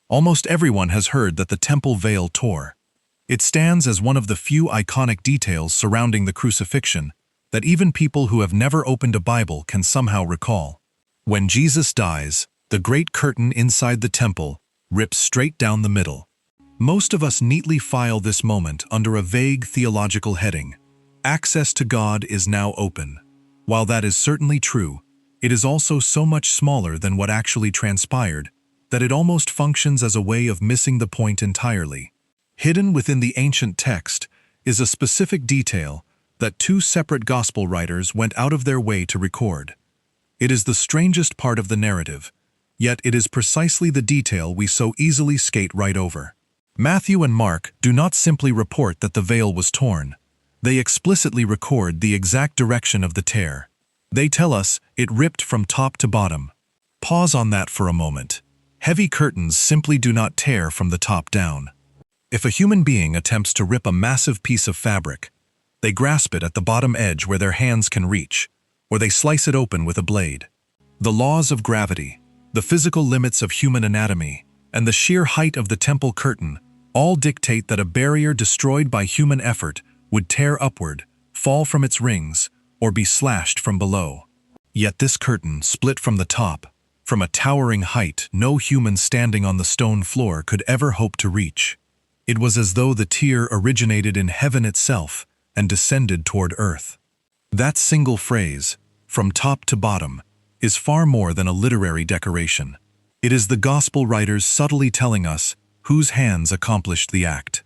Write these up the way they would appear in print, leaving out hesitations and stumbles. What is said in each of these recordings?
Almost everyone has heard that the temple veil tore. It stands as one of the few iconic details surrounding the crucifixion that even people who have never opened a Bible can somehow recall. When Jesus dies, the great curtain inside the temple rips straight down the middle. Most of us neatly file this moment under a vague theological heading. Access to God is now open. While that is certainly true, it is also so much smaller than what actually transpired that it almost functions as a way of missing the point entirely. Hidden within the ancient text is a specific detail that two separate gospel writers went out of their way to record. It is the strangest part of the narrative, yet it is precisely the detail we so easily skate right over. Matthew and Mark do not simply report that the veil was torn. They explicitly record the exact direction of the tear. They tell us it ripped from top to bottom. Pause on that for a moment. Heavy curtains simply do not tear from the top down. If a human being attempts to rip a massive piece of fabric, they grasp it at the bottom edge where their hands can reach, or they slice it open with a blade. The laws of gravity, the physical limits of human anatomy, and the sheer height of the temple curtain all dictate that a barrier destroyed by human effort would tear upward, fall from its rings, or be slashed from below. Yet this curtain split from the top, from a towering height no human standing on the stone floor could ever hope to reach. It was as though the tear originated in heaven itself and descended toward earth. That single phrase, from top to bottom, is far more than a literary decoration. It is the gospel writers subtly telling us whose hands accomplished the act.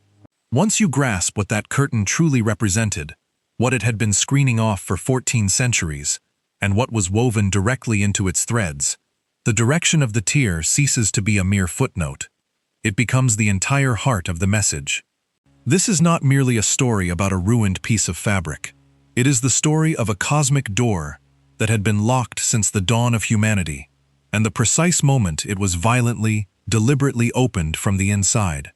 Once you grasp what that curtain truly represented, what it had been screening off for 14 centuries, and what was woven directly into its threads, the direction of the tear ceases to be a mere footnote. It becomes the entire heart of the message. This is not merely a story about a ruined piece of fabric. It is the story of a cosmic door that had been locked since the dawn of humanity, and the precise moment it was violently, deliberately opened from the inside.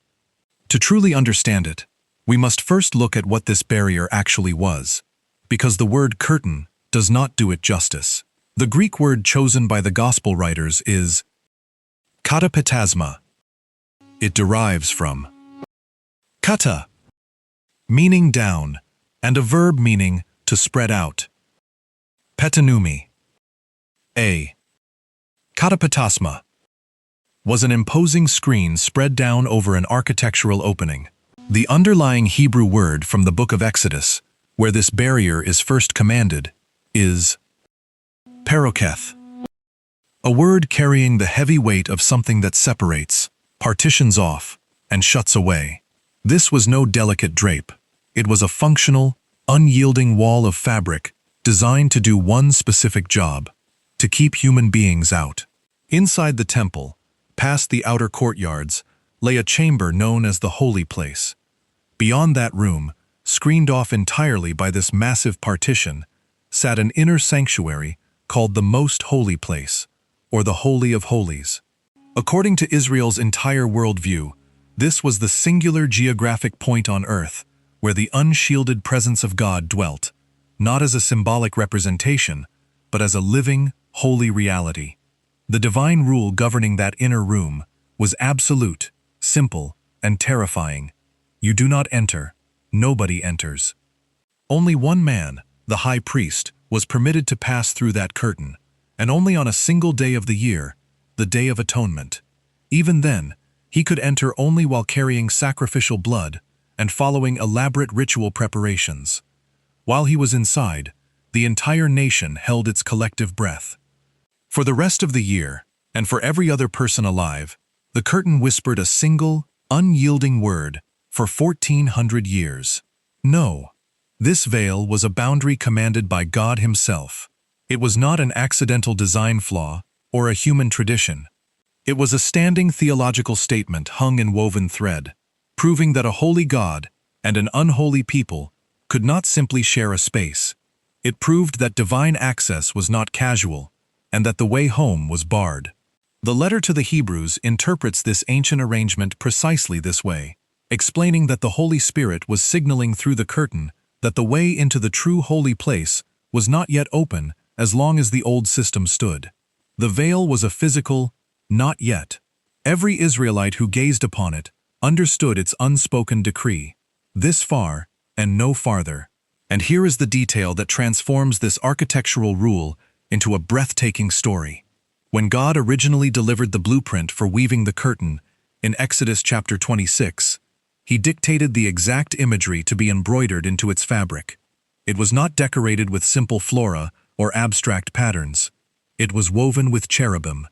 To truly understand it, we must first look at what this barrier actually was, because the word curtain does not do it justice. The Greek word chosen by the gospel writers is katapetasma. It derives from kata, meaning down, and a verb meaning to spread out. Petanumi. Katapetasma was an imposing screen spread down over an architectural opening. The underlying Hebrew word from the book of Exodus, where this barrier is first commanded, is peroketh, a word carrying the heavy weight of something that separates, partitions off, and shuts away. This was no delicate drape. It was a functional, unyielding wall of fabric designed to do one specific job: to keep human beings out. Inside the temple, past the outer courtyards, lay a chamber known as the holy place. Beyond that room, screened off entirely by this massive partition, sat an inner sanctuary called the Most Holy Place, or the Holy of Holies. According to Israel's entire worldview, this was the singular geographic point on earth where the unshielded presence of God dwelt, not as a symbolic representation, but as a living, holy reality. The divine rule governing that inner room was absolute, simple, and terrifying. You do not enter, nobody enters. Only one man, the high priest, was permitted to pass through that curtain, and only on a single day of the year, the Day of Atonement. Even then, he could enter only while carrying sacrificial blood and following elaborate ritual preparations. While he was inside, the entire nation held its collective breath. For the rest of the year, and for every other person alive, the curtain whispered a single, unyielding word for 1400 years. No. This veil was a boundary commanded by God Himself. It was not an accidental design flaw or a human tradition. It was a standing theological statement hung in woven thread, proving that a holy God and an unholy people could not simply share a space. It proved that divine access was not casual, and that the way home was barred. The letter to the Hebrews interprets this ancient arrangement precisely this way, explaining that the Holy Spirit was signaling through the curtain that the way into the true holy place was not yet open as long as the old system stood. The veil was a physical, not yet. Every Israelite who gazed upon it understood its unspoken decree, this far and no farther. And here is the detail that transforms this architectural rule into a breathtaking story. When God originally delivered the blueprint for weaving the curtain in Exodus chapter 26, He dictated the exact imagery to be embroidered into its fabric. It was not decorated with simple flora or abstract patterns. It was woven with cherubim.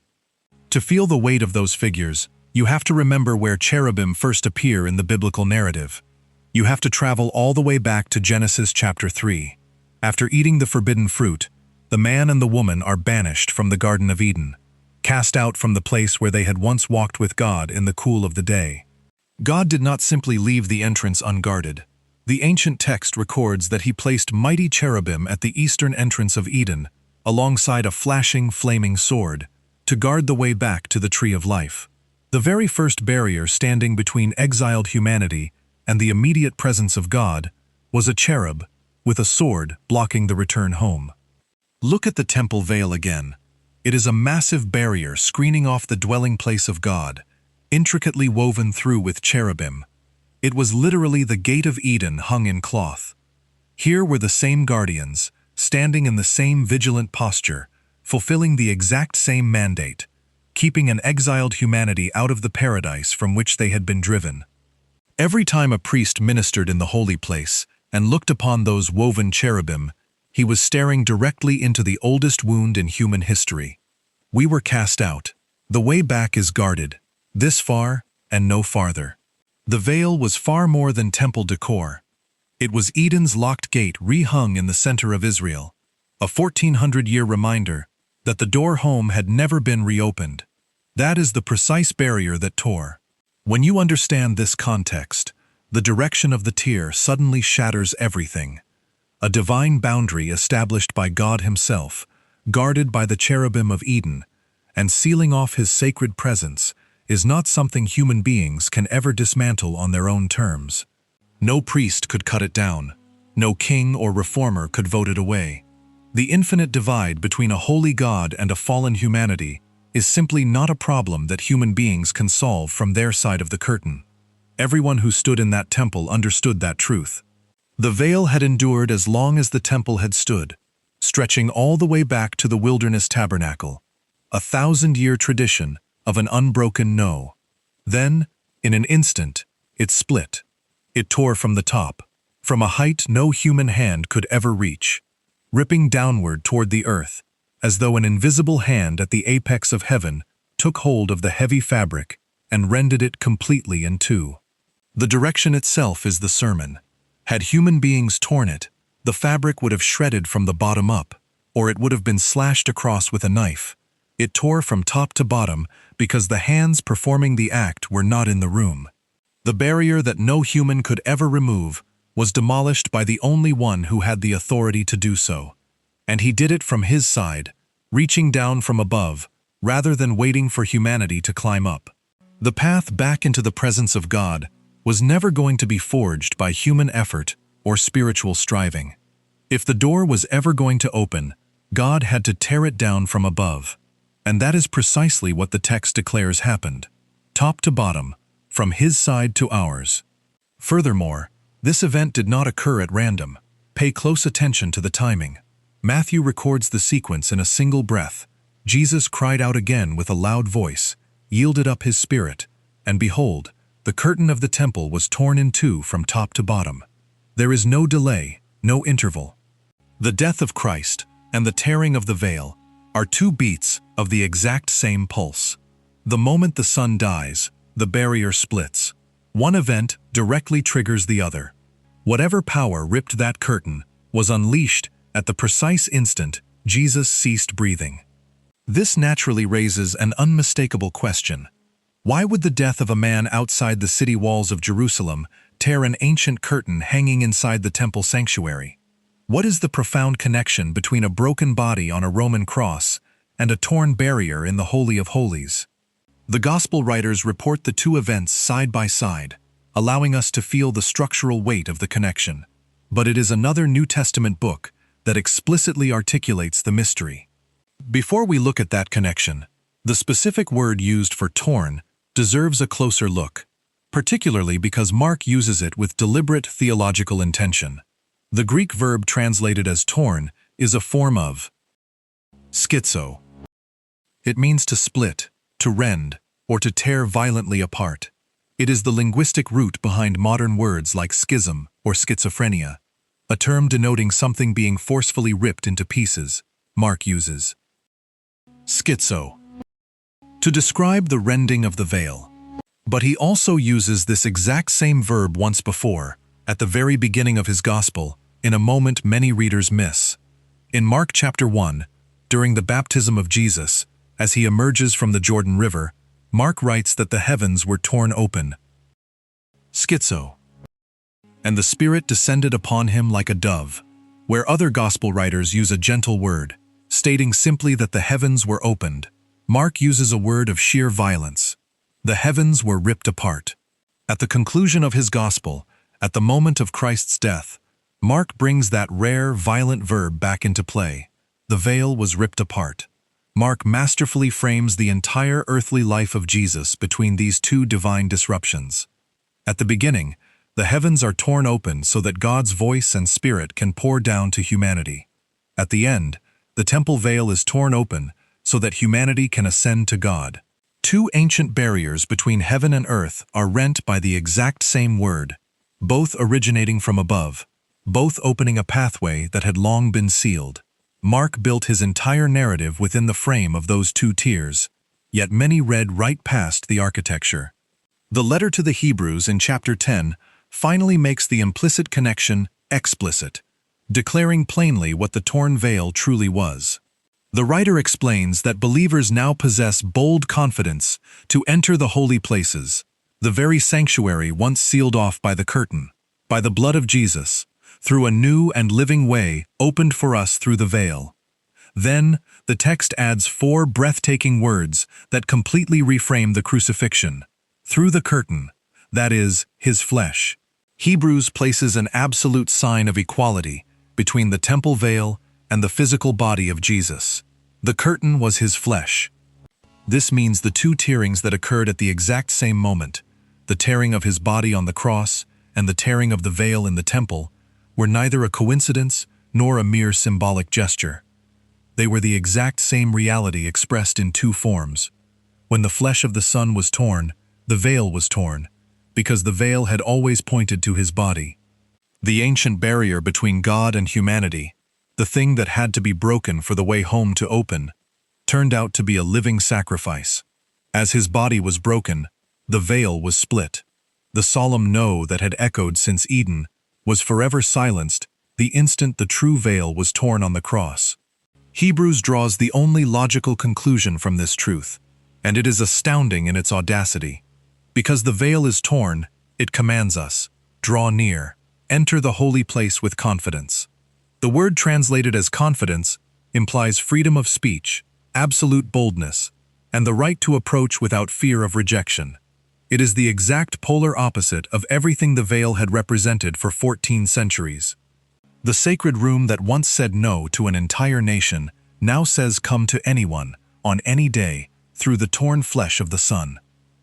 To feel the weight of those figures, you have to remember where cherubim first appear in the biblical narrative. You have to travel all the way back to Genesis chapter 3. After eating the forbidden fruit, the man and the woman are banished from the Garden of Eden, cast out from the place where they had once walked with God in the cool of the day. God did not simply leave the entrance unguarded. The ancient text records that He placed mighty cherubim at the eastern entrance of Eden, alongside a flashing, flaming sword, to guard the way back to the tree of life. The very first barrier standing between exiled humanity and the immediate presence of God was a cherub with a sword blocking the return home. Look at the temple veil again. It is a massive barrier screening off the dwelling place of God, intricately woven through with cherubim. It was literally the gate of Eden hung in cloth. Here were the same guardians, standing in the same vigilant posture, fulfilling the exact same mandate, keeping an exiled humanity out of the paradise from which they had been driven. Every time a priest ministered in the holy place and looked upon those woven cherubim, he was staring directly into the oldest wound in human history. We were cast out. The way back is guarded, this far and no farther. The veil was far more than temple decor. It was Eden's locked gate rehung in the center of Israel, a 1400-year reminder that the door home had never been reopened. That is the precise barrier that tore. When you understand this context, the direction of the tear suddenly shatters everything. A divine boundary established by God Himself, guarded by the cherubim of Eden, and sealing off His sacred presence, is not something human beings can ever dismantle on their own terms. No priest could cut it down. No king or reformer could vote it away. The infinite divide between a holy God and a fallen humanity is simply not a problem that human beings can solve from their side of the curtain. Everyone who stood in that temple understood that truth. The veil had endured as long as the temple had stood, stretching all the way back to the wilderness tabernacle, a 1000-year tradition of an unbroken no. Then, in an instant, it split. It tore from the top, from a height no human hand could ever reach, ripping downward toward the earth, as though an invisible hand at the apex of heaven took hold of the heavy fabric and rended it completely in two. The direction itself is the sermon. Had human beings torn it, the fabric would have shredded from the bottom up, or it would have been slashed across with a knife. It tore from top to bottom because the hands performing the act were not in the room. The barrier that no human could ever remove was demolished by the only one who had the authority to do so. And He did it from His side, reaching down from above, rather than waiting for humanity to climb up. The path back into the presence of God was never going to be forged by human effort or spiritual striving. If the door was ever going to open, God had to tear it down from above. And that is precisely what the text declares happened, top to bottom, from His side to ours. Furthermore, this event did not occur at random. Pay close attention to the timing. Matthew records the sequence in a single breath. Jesus cried out again with a loud voice, yielded up His spirit, and behold, the curtain of the temple was torn in two from top to bottom. There is no delay, no interval. The death of Christ and the tearing of the veil are two beats of the exact same pulse. The moment the sun dies, the barrier splits. One event directly triggers the other. Whatever power ripped that curtain was unleashed at the precise instant Jesus ceased breathing. This naturally raises an unmistakable question. Why would the death of a man outside the city walls of Jerusalem tear an ancient curtain hanging inside the temple sanctuary? What is the profound connection between a broken body on a Roman cross and a torn barrier in the Holy of Holies? The Gospel writers report the two events side by side, allowing us to feel the structural weight of the connection. But it is another New Testament book that explicitly articulates the mystery. Before we look at that connection, the specific word used for torn deserves a closer look, particularly because Mark uses it with deliberate theological intention. The Greek verb translated as torn is a form of schizo. It means to split, to rend, or to tear violently apart. It is the linguistic root behind modern words like schism or schizophrenia, a term denoting something being forcefully ripped into pieces. Mark uses schizo to describe the rending of the veil. But he also uses this exact same verb once before, at the very beginning of his gospel, in a moment many readers miss. In Mark chapter 1, during the baptism of Jesus, as he emerges from the Jordan River, Mark writes that the heavens were torn open. Schizo. And the Spirit descended upon him like a dove, where other gospel writers use a gentle word, stating simply that the heavens were opened. Mark uses a word of sheer violence. The heavens were ripped apart. At the conclusion of his gospel, at the moment of Christ's death, Mark brings that rare, violent verb back into play. The veil was ripped apart. Mark masterfully frames the entire earthly life of Jesus between these two divine disruptions. At the beginning, the heavens are torn open so that God's voice and Spirit can pour down to humanity. At the end, the temple veil is torn open so that humanity can ascend to God. Two ancient barriers between heaven and earth are rent by the exact same word, both originating from above, both opening a pathway that had long been sealed. Mark built his entire narrative within the frame of those two tiers, yet many read right past the architecture. The letter to the Hebrews in chapter 10 finally makes the implicit connection explicit, declaring plainly what the torn veil truly was. The writer explains that believers now possess bold confidence to enter the holy places, the very sanctuary once sealed off by the curtain, by the blood of Jesus, through a new and living way opened for us through the veil. Then, the text adds 4 breathtaking words that completely reframe the crucifixion. Through the curtain, that is, his flesh. Hebrews places an absolute sign of equality between the temple veil and the physical body of Jesus. The curtain was his flesh. This means the two tearings that occurred at the exact same moment, the tearing of his body on the cross and the tearing of the veil in the temple, were neither a coincidence nor a mere symbolic gesture. They were the exact same reality expressed in two forms. When the flesh of the Son was torn, the veil was torn, because the veil had always pointed to his body. The ancient barrier between God and humanity, the thing that had to be broken for the way home to open, turned out to be a living sacrifice. As his body was broken, the veil was split. The solemn no that had echoed since Eden was forever silenced the instant the true veil was torn on the cross. Hebrews draws the only logical conclusion from this truth, and it is astounding in its audacity. Because the veil is torn, it commands us, draw near, enter the holy place with confidence. The word translated as confidence implies freedom of speech, absolute boldness, and the right to approach without fear of rejection. It is the exact polar opposite of everything the veil had represented for 14 centuries. The sacred room that once said no to an entire nation now says come to anyone, on any day, through the torn flesh of the Son.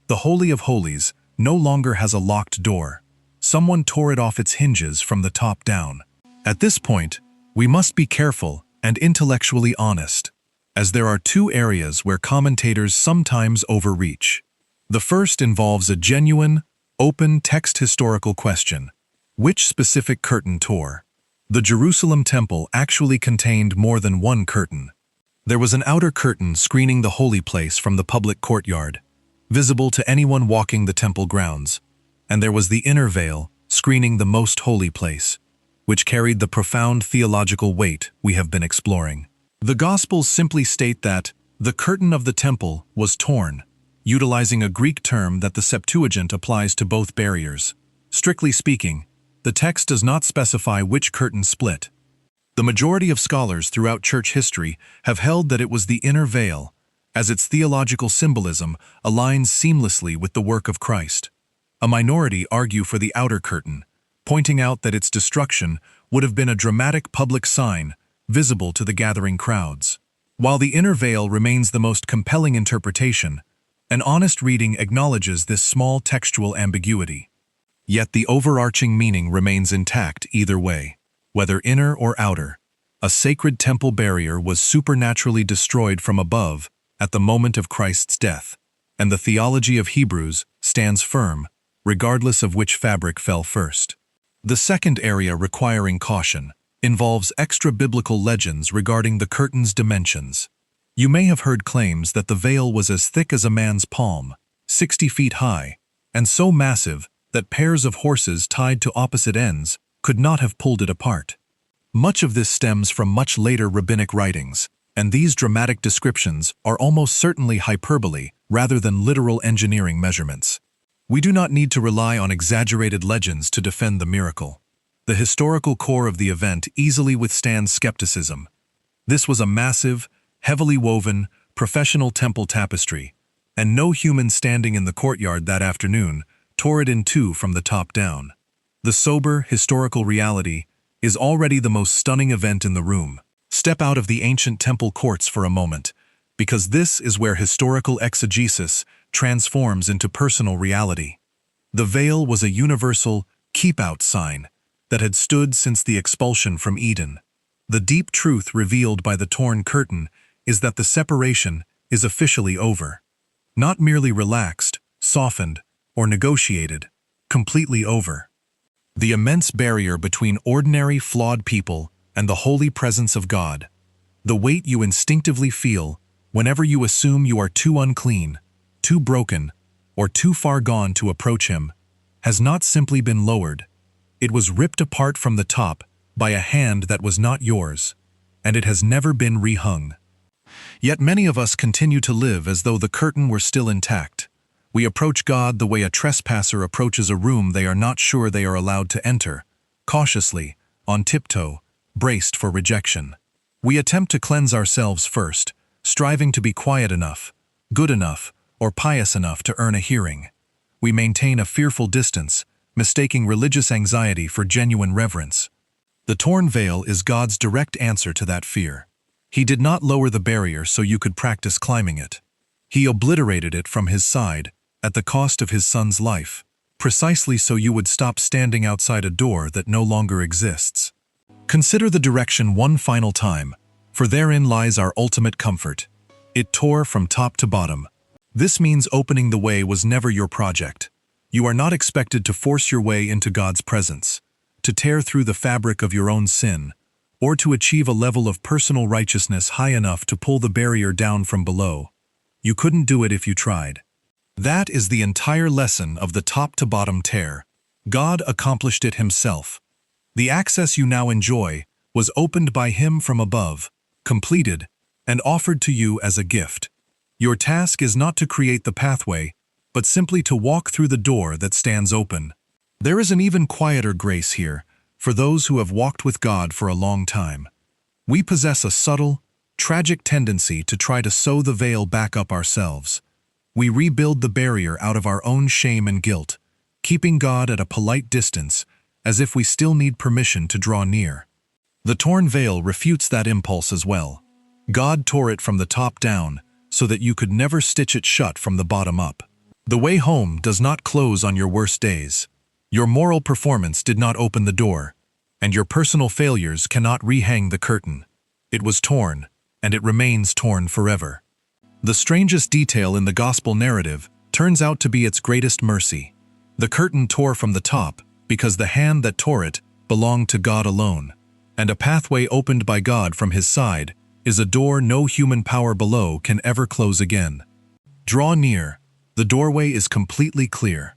The Holy of Holies no longer has a locked door. Someone tore it off its hinges from the top down. At this point, we must be careful and intellectually honest, as there are two areas where commentators sometimes overreach. The first involves a genuine, open text historical question. Which specific curtain tore? The Jerusalem temple actually contained more than one curtain. There was an outer curtain screening the holy place from the public courtyard, visible to anyone walking the temple grounds, and there was the inner veil screening the most holy place, which carried the profound theological weight we have been exploring. The Gospels simply state that the curtain of the temple was torn, utilizing a Greek term that the Septuagint applies to both barriers. Strictly speaking, the text does not specify which curtain split. The majority of scholars throughout church history have held that it was the inner veil, as its theological symbolism aligns seamlessly with the work of Christ. A minority argue for the outer curtain, pointing out that its destruction would have been a dramatic public sign visible to the gathering crowds. While the inner veil remains the most compelling interpretation, An honest reading acknowledges this small textual ambiguity. Yet the overarching meaning remains intact either way, whether inner or outer. A sacred temple barrier was supernaturally destroyed from above at the moment of Christ's death, and the theology of Hebrews stands firm, regardless of which fabric fell first. The second area requiring caution involves extra-biblical legends regarding the curtain's dimensions. You may have heard claims that the veil was as thick as a man's palm, 60 feet high, and so massive that pairs of horses tied to opposite ends could not have pulled it apart. Much of this stems from much later rabbinic writings, and these dramatic descriptions are almost certainly hyperbole rather than literal engineering measurements. We do not need to rely on exaggerated legends to defend the miracle. The historical core of the event easily withstands skepticism. This was a massive, heavily woven, professional temple tapestry, and no human standing in the courtyard that afternoon tore it in two from the top down. The sober, historical reality is already the most stunning event in the room. Step out of the ancient temple courts for a moment, because this is where historical exegesis transforms into personal reality. The veil was a universal keep-out sign that had stood since the expulsion from Eden. The deep truth revealed by the torn curtain is that the separation is officially over. Not merely relaxed, softened, or negotiated, completely over. The immense barrier between ordinary, flawed people and the holy presence of God, the weight you instinctively feel whenever you assume you are too unclean, too broken, or too far gone to approach Him, has not simply been lowered. It was ripped apart from the top by a hand that was not yours, and it has never been rehung. Yet many of us continue to live as though the curtain were still intact. We approach God the way a trespasser approaches a room they are not sure they are allowed to enter, cautiously, on tiptoe, braced for rejection. We attempt to cleanse ourselves first, striving to be quiet enough, good enough, or pious enough to earn a hearing. We maintain a fearful distance, mistaking religious anxiety for genuine reverence. The torn veil is God's direct answer to that fear. He did not lower the barrier so you could practice climbing it. He obliterated it from His side, at the cost of His Son's life, precisely so you would stop standing outside a door that no longer exists. Consider the direction one final time, for therein lies our ultimate comfort. It tore from top to bottom. This means opening the way was never your project. You are not expected to force your way into God's presence, to tear through the fabric of your own sin, or to achieve a level of personal righteousness high enough to pull the barrier down from below. You couldn't do it if you tried. That is the entire lesson of the top-to-bottom tear. God accomplished it Himself. The access you now enjoy was opened by Him from above, completed, and offered to you as a gift. Your task is not to create the pathway, but simply to walk through the door that stands open. There is an even quieter grace here for those who have walked with God for a long time. We possess a subtle, tragic tendency to try to sew the veil back up ourselves. We rebuild the barrier out of our own shame and guilt, keeping God at a polite distance, as if we still need permission to draw near. The torn veil refutes that impulse as well. God tore it from the top down, so that you could never stitch it shut from the bottom up. The way home does not close on your worst days. Your moral performance did not open the door, and your personal failures cannot rehang the curtain. It was torn, and it remains torn forever. The strangest detail in the gospel narrative turns out to be its greatest mercy. The curtain tore from the top because the hand that tore it belonged to God alone, and a pathway opened by God from His side is a door no human power below can ever close again. Draw near. The doorway is completely clear.